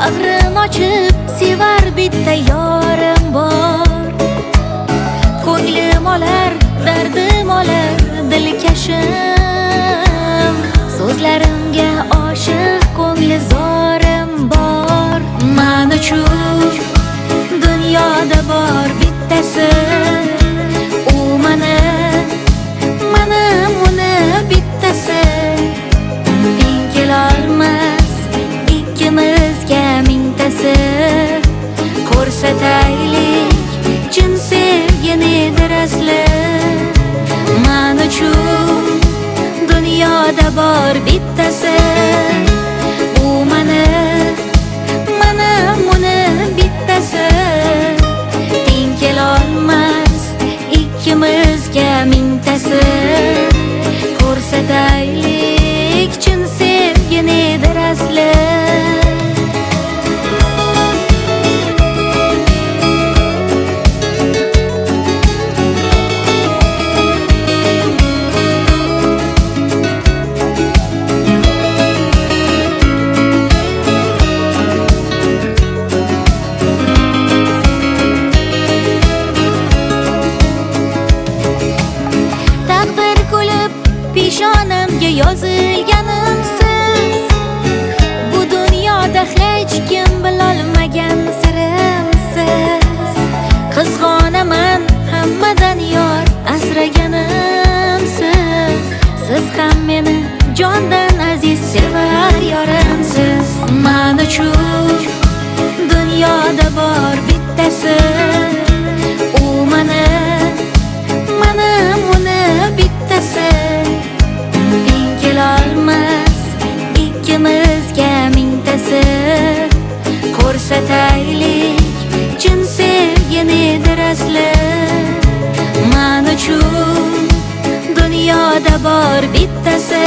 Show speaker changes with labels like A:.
A: bag'rin ochib sevar bitta yorim bor. Ko'nglim olar, dardim olar dilkashim. So'zlarimga oshiq ko'ngli zorim bor. Men uchun dunyoda bor bittasi, u meni uni bittasi. Teng kelolmas ikkimizga mingtasi. Ko'rsataylik chin sevginidir asli. Men uchun dunyoda bor bittasi, u meni uni bittasi. Teng kelolmas ikkimizga mingtasi. Ko'rsataylik chin sevginidir asli. Peshonamga yozilganimsiz, bu dunyoda hech kim bilolmagan sirimsiz. Qizg'onaman hammadan yor asraganimsiz. Siz ham meni jondan aziz sevar yorimsiz. Men uchun dunyoda bor bittasi, u meni uni bittasi. Kelolmas ikkimizga mingtasi. Ko'rsataylik chin sevginidir asli. Men uchun dunyoda bor bittasi.